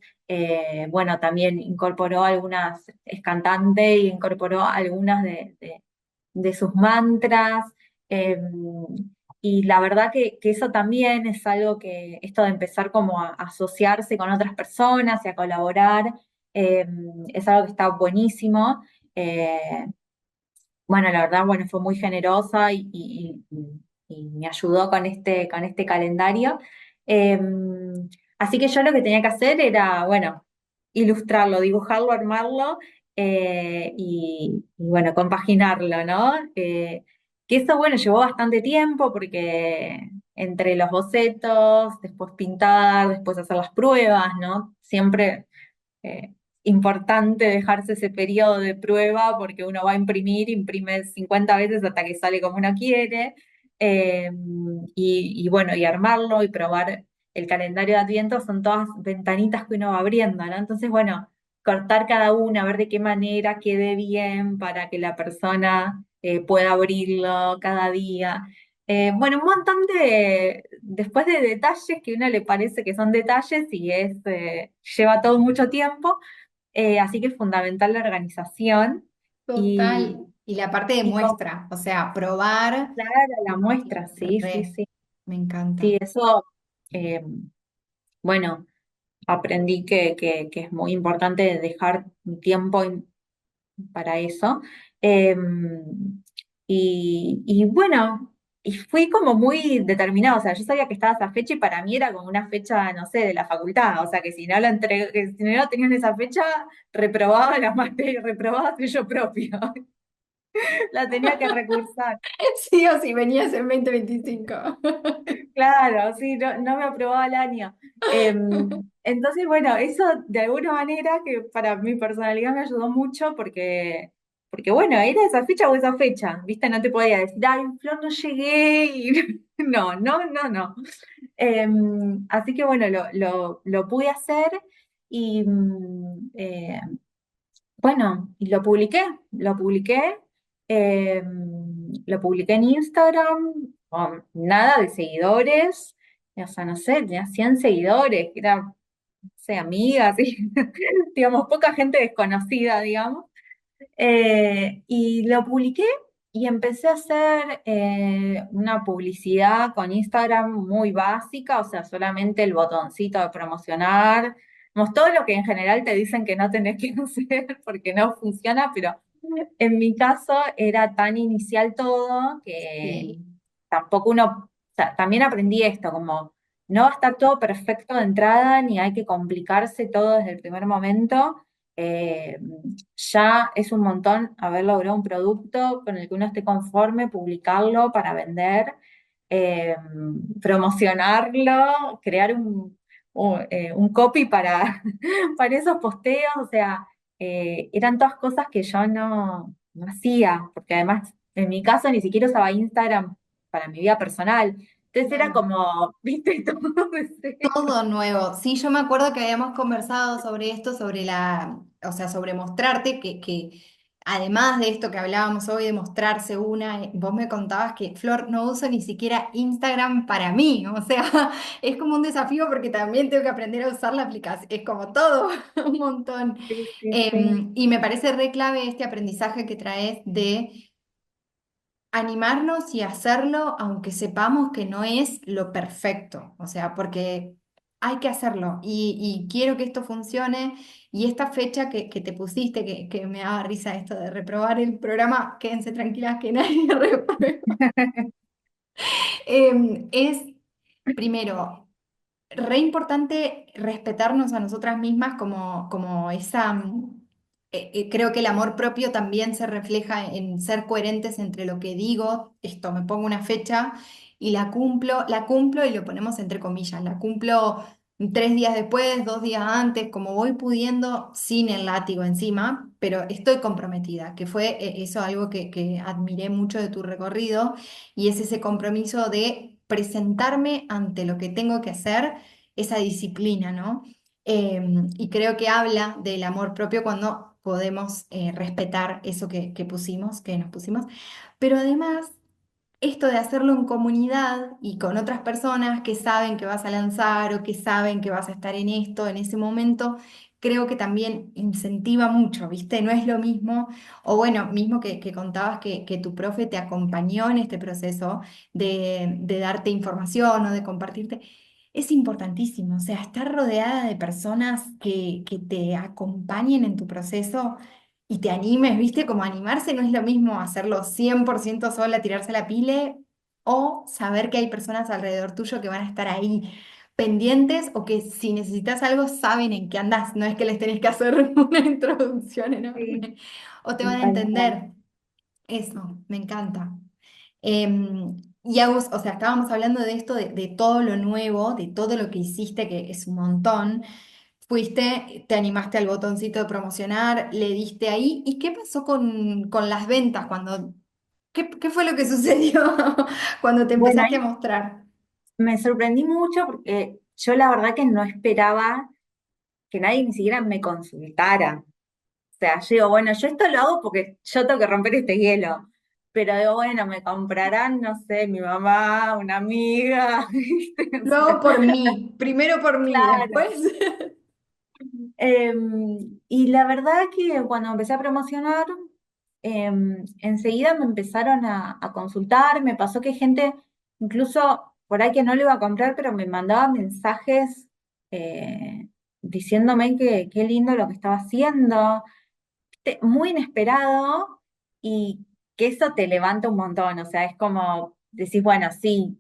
Bueno, también incorporó algunas, es cantante y incorporó algunas de sus mantras. eh, y la verdad que eso también es algo que, esto de empezar como a asociarse con otras personas y a colaborar, eh, es algo que está buenísimo. Eh, bueno, la verdad, bueno, fue muy generosa y me ayudó con este calendario. Eh, Así que yo lo que tenía que hacer era, bueno, ilustrarlo, dibujarlo, armarlo bueno, compaginarlo, ¿no? Que eso, bueno, llevó bastante tiempo porque entre los bocetos, después pintar, después hacer las pruebas, ¿no? Siempre eh, importante dejarse ese periodo de prueba porque uno va a imprimir, imprime 50 veces hasta que sale como uno quiere. eh, y bueno, y armarlo y probar el calendario de Adviento son todas ventanitas que uno va abriendo, ¿no? Entonces, bueno, cortar cada una, ver de qué manera quede bien para que la persona pueda abrirlo cada día. Bueno, un montón después de detalles que a uno le parece que son detalles y lleva todo mucho tiempo, así que es fundamental la organización y, Total. Y la parte de y muestra, o sea, probar. completar a la muestra, sí, sí, Re, sí, me sí, encanta. eso, eh, bueno, aprendí que es muy importante dejar un tiempo para eso. Eh, y bueno, y fui como muy determinada, o sea, yo sabía que estaba esa fecha y para mí era como una fecha, no sé, de la facultad, o sea, que si no la entregué, que si no la tenía en esa fecha, reprobaba la materia, reprobaba sello propio, la tenía que recursar. Sí o sí, venías en 2025. Claro, sí, no, no me aprobaba el año. Entonces, bueno, eso de alguna manera que para mi personalidad me ayudó mucho porque bueno, era esa fecha o esa fecha, ¿viste? No te podía decir, ay, Flor, no llegué. No, no, no, no. Así que bueno, lo pude hacer y bueno, y eh, lo publiqué en Instagram, con nada de seguidores, o sea, no sé, tenía 100 seguidores, que era, no sé, amigas, y, digamos, poca gente desconocida, digamos. Y lo publiqué y empecé a hacer una publicidad con Instagram muy básica, o sea, solamente el botoncito de promocionar, como todo lo que en general te dicen que no tenés que hacer porque no funciona, pero en mi caso era tan inicial todo que Sí, tampoco uno, o sea, también aprendí esto, como no va a estar todo perfecto de entrada, ni hay que complicarse todo desde el primer momento. Eh, ya es un montón haber logrado un producto con el que uno esté conforme, publicarlo para vender, eh, promocionarlo, crear un copy para, para esos posteos, o sea, eran todas cosas que yo no hacía, porque además en mi caso ni siquiera usaba Instagram para mi vida personal. Entonces era claro. como, viste, todo de cero. Todo nuevo. Sí, yo me acuerdo que habíamos conversado sobre esto, sobre o sea, sobre mostrarte que además de esto que hablábamos hoy de mostrarse una, vos me contabas que Flor no uso ni siquiera Instagram para mí. O sea, es como un desafío porque también tengo que aprender a usar la aplicación. Es como todo, un montón. Sí, sí, sí. Y me parece re clave este aprendizaje que traes de animarnos y hacerlo aunque sepamos que no es lo perfecto, o sea, porque hay que hacerlo y quiero que esto funcione y esta fecha que te pusiste, que me daba risa esto de reprobar el programa, quédense tranquilas que nadie reprueba, es primero re importante respetarnos a nosotras mismas como esa... creo que el amor propio también se refleja en ser coherentes entre lo que digo, esto, me pongo una fecha y la cumplo y lo ponemos entre comillas, la cumplo 3 días después, 2 días antes, como voy pudiendo sin el látigo encima, pero estoy comprometida, que fue eso algo que admiré mucho de tu recorrido y es ese compromiso de presentarme ante lo que tengo que hacer, esa disciplina, ¿no? Y creo que habla del amor propio cuando podemos respetar eso que pusimos, que nos pusimos, pero además esto de hacerlo en comunidad y con otras personas que saben que vas a lanzar o que saben que vas a estar en esto, en ese momento, creo que también incentiva mucho, ¿viste? No es lo mismo, o bueno, mismo que contabas que tu profe te acompañó en este proceso de darte información o de compartirte. Es importantísimo, o sea, estar rodeada de personas que te acompañen en tu proceso y te animes, ¿viste? Como animarse no es lo mismo hacerlo 100% sola, tirarse la pile, o saber que hay personas alrededor tuyo que van a estar ahí pendientes o que si necesitas algo saben en qué andás, no es que les tenés que hacer una introducción Sí, enorme o te van a tal cual. entender. Eso, me encanta. Y Agus, o sea, estábamos hablando de esto, de todo lo nuevo, de todo lo que hiciste, que es un montón. Fuiste, te animaste al botoncito de promocionar, le diste ahí. ¿Y qué pasó con las ventas cuando, qué fue lo que sucedió cuando te Bueno, empezaste a ahí mostrar? me sorprendí mucho porque yo la verdad que no esperaba que nadie ni siquiera me consultara. O sea, yo digo, bueno, yo esto lo hago porque yo tengo que romper este hielo. Pero digo, bueno, me comprarán, no sé, mi mamá, una amiga, ¿viste? O Lo hago sea, por mí, primero por mí, claro. después. Y la verdad que cuando empecé a promocionar, enseguida me empezaron a consultar, me pasó que gente, incluso por ahí que no le iba a comprar, pero me mandaba mensajes diciéndome que qué lindo lo que estaba haciendo, muy inesperado y que eso te levanta un montón, o sea, es como decís, bueno, sí,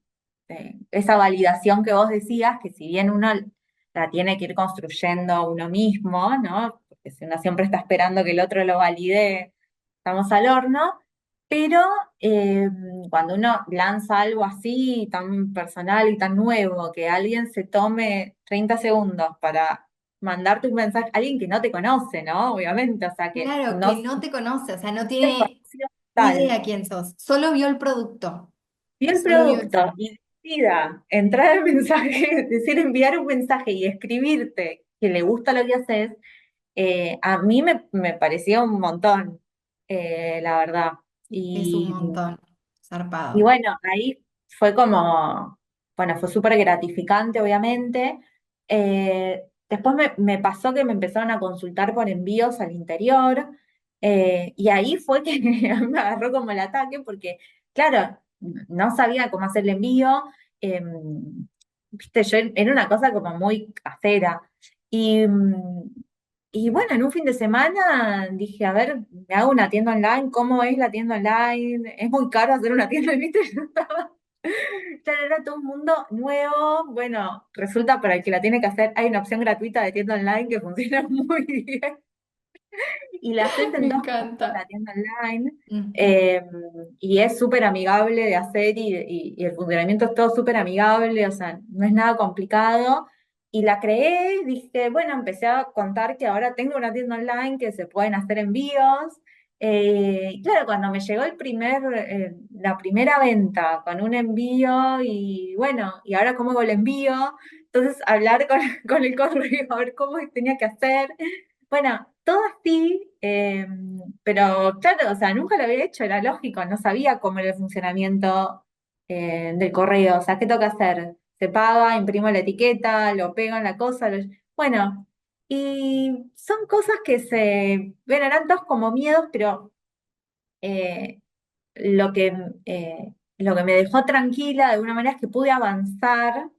esa validación que vos decías, que si bien uno la tiene que ir construyendo uno mismo, ¿no? Porque si uno siempre está esperando que el otro lo valide, estamos al horno, pero eh, cuando uno lanza algo así, tan personal y tan nuevo, que alguien se tome 30 segundos para mandarte un mensaje, alguien que no te conoce, ¿no? Obviamente, o sea, que Claro, no que se no te conoce, o sea, no tiene desconoció tal, idea quién sos, solo vio el producto, vio el solo vio eso. producto y decida entrar al mensaje, es decir, enviar un mensaje y escribirte que le gusta lo que haces, a mí me parecía un montón, la verdad. Es un Y, montón, y zarpado. bueno, ahí fue como, bueno, fue súper gratificante, obviamente. Después me pasó que me empezaron a consultar por envíos al interior, y ahí fue que me agarró como el ataque, porque, claro, no sabía cómo hacer el envío. Viste, yo era una cosa como muy casera. Y, y bueno, en un fin de semana dije, a ver, me hago una tienda online, ¿cómo es la tienda online? Es muy caro hacer una tienda, ¿viste? Yo estaba, claro, era todo un mundo nuevo. Bueno, resulta para el que la tiene que hacer, hay una opción gratuita de tienda online que funciona muy bien y la haces Me en 2 minutos la encanta. tienda online. Ujú. eh, y es súper amigable de hacer y el funcionamiento es todo súper amigable, o sea, no es nada complicado. Y la creé, dije, bueno, empecé a contar que ahora tengo una tienda online que se pueden hacer envíos. Y claro, cuando me llegó la primera venta con un envío y bueno, ¿y ahora cómo hago el envío? Entonces hablar con, con el correo, a ver cómo tenía que hacer. Bueno, todo así, pero claro, o sea, nunca lo había hecho, era lógico, no sabía cómo era el funcionamiento del correo, o sea, ¿qué tengo que hacer? Se paga, imprimo la etiqueta, lo pego en la cosa, bueno, y son cosas que bueno, eran todos como miedos, pero eh, lo que, lo que me dejó tranquila de alguna manera es que pude avanzar,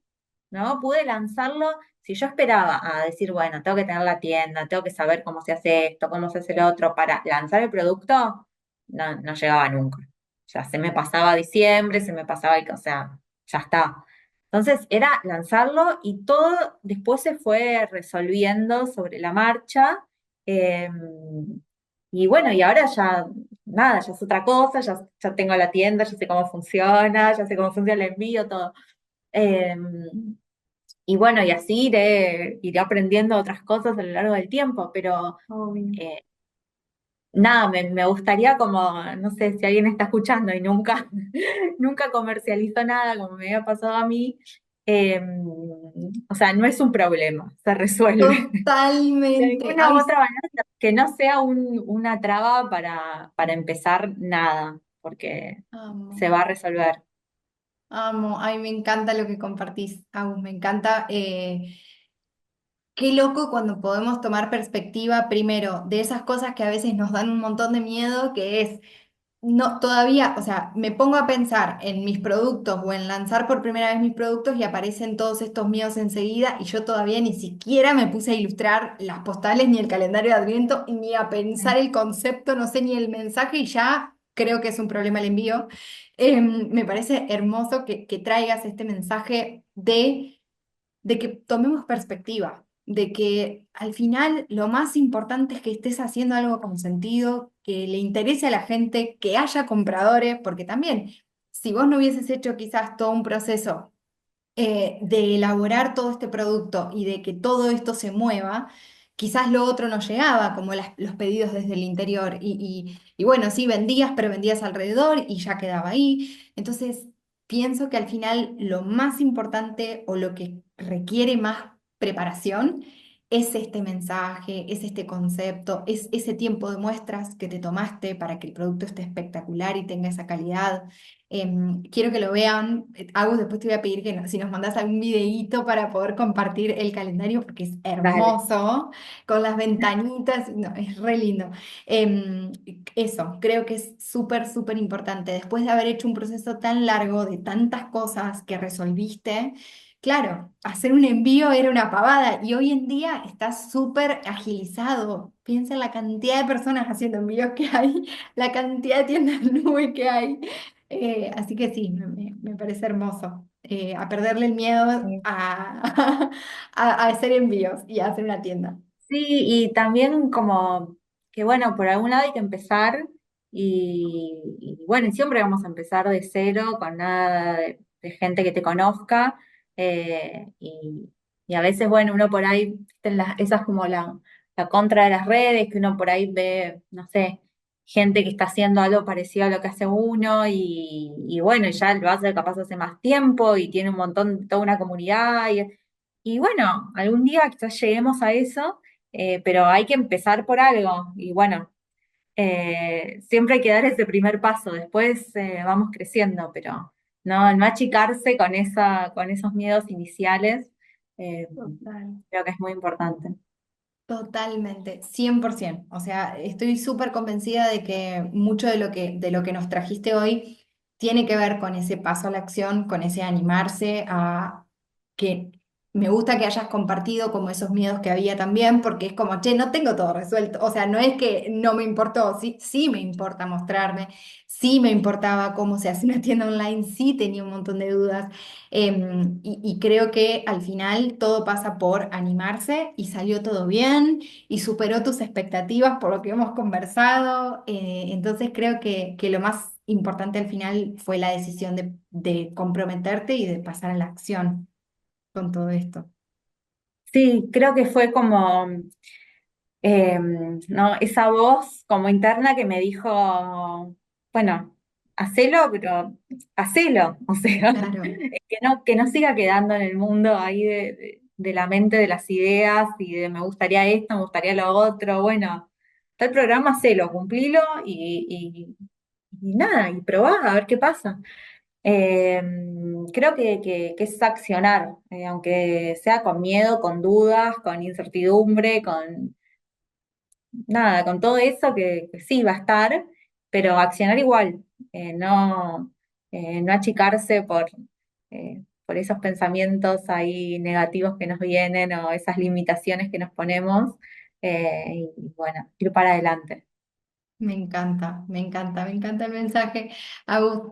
¿no? Pude lanzarlo. Si yo esperaba a decir, bueno, tengo que tener la tienda, tengo que saber cómo se hace esto, cómo se hace lo otro, para lanzar el producto, no llegaba nunca. Ya se me pasaba diciembre, se me pasaba, o sea, ya está. Entonces era lanzarlo y todo después se fue resolviendo sobre la marcha. eh, y bueno, y ahora ya, nada, ya es otra cosa, ya tengo la tienda, ya sé cómo funciona, ya sé cómo funciona el envío, todo. Eh, y bueno, y así iré aprendiendo otras cosas a lo largo del tiempo, pero Obvio. eh, nada, me gustaría como, no sé si alguien está escuchando y nunca, nunca comercializó nada como me había pasado a mí, o sea, no es un problema, se resuelve. De Totalmente. ninguna Ay, otra manera, que no sea una traba para empezar nada, porque amo, se va a resolver. amo. Ay, me encanta lo que compartís, Agus, me encanta. Qué loco cuando podemos tomar perspectiva primero de esas cosas que a veces nos dan un montón de miedo, que es, no, todavía, o sea, me pongo a pensar en mis productos o en lanzar por primera vez mis productos y aparecen todos estos miedos enseguida y yo todavía ni siquiera me puse a ilustrar las postales ni el calendario de Adviento ni a pensar el concepto, no sé ni el mensaje y ya creo que es un problema el envío. Me parece hermoso que traigas este mensaje de que tomemos perspectiva, de que al final lo más importante es que estés haciendo algo con sentido, que le interese a la gente, que haya compradores, porque también, si vos no hubieses hecho quizás todo un proceso de elaborar todo este producto y de que todo esto se mueva, quizás lo otro no llegaba, como los pedidos desde el interior. Y bueno, sí, vendías, pero vendías alrededor y ya quedaba ahí. Entonces, pienso que al final lo más importante o lo que requiere más preparación es este mensaje, es este concepto, es ese tiempo de muestras que te tomaste para que el producto esté espectacular y tenga esa calidad. Quiero que lo vean. Agus, después te voy a pedir que si nos mandas algún videíto para poder compartir el calendario porque es Dale. hermoso, con las ventanitas, no, es re lindo. Em, Eso, creo que es súper, súper importante. Después de haber hecho un proceso tan largo de tantas cosas que resolviste, claro, hacer un envío era una pavada y hoy en día está súper agilizado. Piensa en la cantidad de personas haciendo envíos que hay, la cantidad de tiendas nube que hay. Así que sí, me parece hermoso. A perderle el miedo Sí. a hacer envíos y a hacer una tienda. Sí, y también como que bueno, por algún lado hay que empezar y bueno, y siempre vamos a empezar de cero, con nada de gente que te conozca, y a veces, bueno, uno por ahí, viste, esa es como la contra de las redes, que uno por ahí ve, no sé, gente que está haciendo algo parecido a lo que hace uno y bueno, ya lo hace capaz hace más tiempo y tiene un montón, toda una comunidad y bueno, algún día quizás lleguemos a eso, pero hay que empezar por algo y bueno, siempre hay que dar ese primer paso, después vamos creciendo, pero no achicarse con con esos miedos iniciales, eh, Total. creo que es muy importante. Totalmente, 100%. O sea, estoy súper convencida de que mucho de lo que nos trajiste hoy tiene que ver con ese paso a la acción, con ese animarse a que me gusta que hayas compartido como esos miedos que había también, porque es como, che, no tengo todo resuelto. O sea, no es que no me importó, sí, sí me importa mostrarme, sí me importaba cómo se hace una tienda online, sí tenía un montón de dudas. Y creo que al final todo pasa por animarse y salió todo bien y superó tus expectativas por lo que hemos conversado. Entonces creo que lo más importante al final fue la decisión de comprometerte y de pasar a la acción con todo esto. Sí, creo que fue como, ¿no? Esa voz como interna que me dijo, bueno, hacelo, pero hacelo, o sea, Claro, que no siga quedando en el mundo ahí de la mente de las ideas y de me gustaría esto, me gustaría lo otro, bueno, está el programa, hacelo, cumplilo y nada, y probá a ver qué pasa. Eh, Creo que es accionar, aunque sea con miedo, con dudas, con incertidumbre, con nada, con todo eso que sí va a estar, pero accionar igual, no achicarse por esos pensamientos ahí negativos que nos vienen o esas limitaciones que nos ponemos, y bueno, ir para adelante. me encanta, me encanta, me encanta el mensaje. Agus,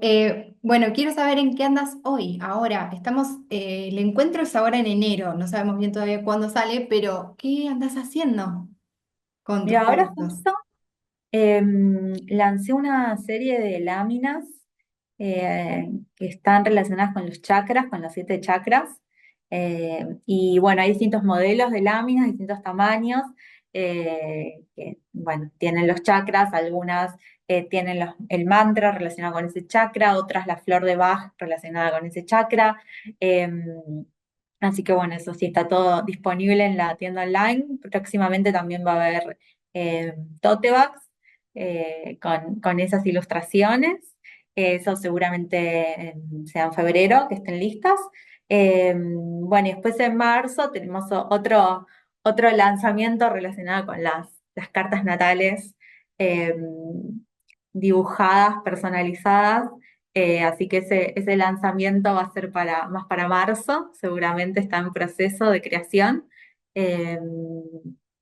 bueno, quiero saber en qué andas hoy, ahora. El encuentro es ahora en enero, no sabemos bien todavía cuándo sale, pero ¿qué andas haciendo con tus Mira, ahora productos? justo lancé una serie de láminas que están relacionadas con los chakras, con los 7 chakras. Y bueno, hay distintos modelos de láminas, distintos tamaños, que bueno, tienen los chakras, algunas tienen el mantra relacionado con ese chakra, otras la flor de Bach relacionada con ese chakra. Así que bueno, eso sí está todo disponible en la tienda online. Próximamente también va a haber tote bags con esas ilustraciones. Eso seguramente sea en febrero, que estén listas. Bueno, y después en marzo tenemos otro lanzamiento relacionado con las cartas natales eh, dibujadas, personalizadas. Así que ese lanzamiento va a ser más para marzo, seguramente está en proceso de creación. Eh,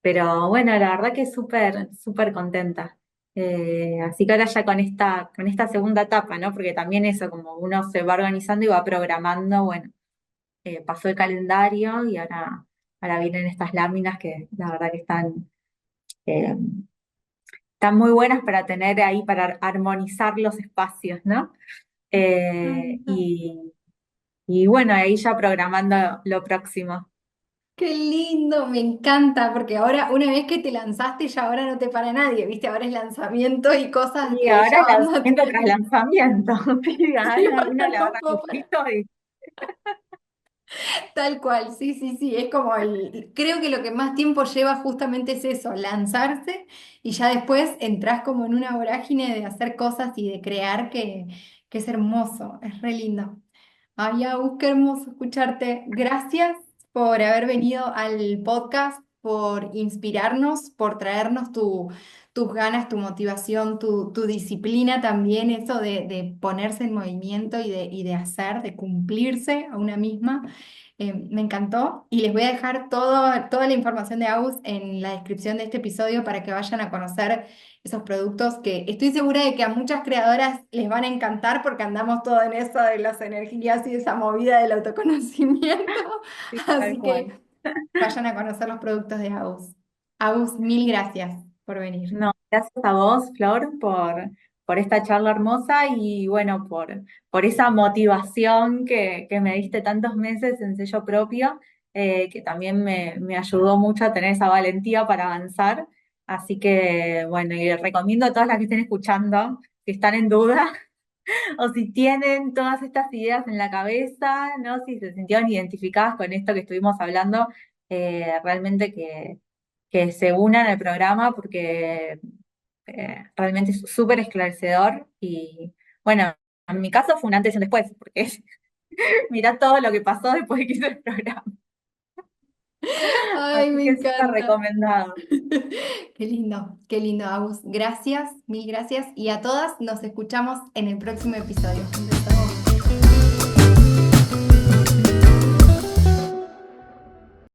pero bueno, la verdad que súper, súper contenta. Así que ahora ya con esta segunda etapa, ¿no? Porque también eso, como uno se va organizando y va programando, bueno, pasó el calendario y ahora vienen estas láminas que la verdad que eh, están muy buenas para tener ahí, para armonizar los espacios, ¿no? Eh, y, y bueno, ahí ya programando lo próximo. Qué lindo, me encanta, porque ahora, una vez que te lanzaste, ya ahora no te para nadie, ¿viste? Ahora es lanzamiento y cosas Y que ahora ya van lanzamiento tras materializando. lanzamiento. Sí, ahora uno le No agarra puedo parar. gustito y Tal cual, sí, sí, sí, es como creo que lo que más tiempo lleva justamente es eso, lanzarse y ya después entras como en una vorágine de hacer cosas y de crear que es hermoso, es re lindo. Ay, Agus, qué hermoso escucharte. Gracias por haber venido al podcast, por inspirarnos, por traernos tus ganas, tu motivación, tu disciplina también, eso de ponerse en movimiento y de hacer, de cumplirse a una misma. Me encantó y les voy a dejar toda la información de Agus en la descripción de este episodio para que vayan a conocer esos productos que estoy segura de que a muchas creadoras les van a encantar porque andamos todo en eso de las energías y esa movida del autoconocimiento. sí, tal Así cual. que vayan a conocer los productos de Agus. Agus, mil gracias por venir. No, gracias a vos, Flor, por esta charla hermosa y bueno, por esa motivación que me diste tantos meses en sello propio, que también me ayudó mucho a tener esa valentía para avanzar. Así que bueno, y recomiendo a todas las que estén escuchando, si están en duda o si tienen todas estas ideas en la cabeza, ¿no? Si se sintieron identificadas con esto que estuvimos hablando, realmente que se unan al programa porque realmente es súper esclarecedor y bueno, en mi caso fue un antes y un después, porque mirá todo lo que pasó después de que hice el programa. Ay, Así me que súper encanta. recomendado. Qué lindo, Agus. Gracias, mil gracias. Y a todas nos escuchamos en el próximo episodio. Un beso.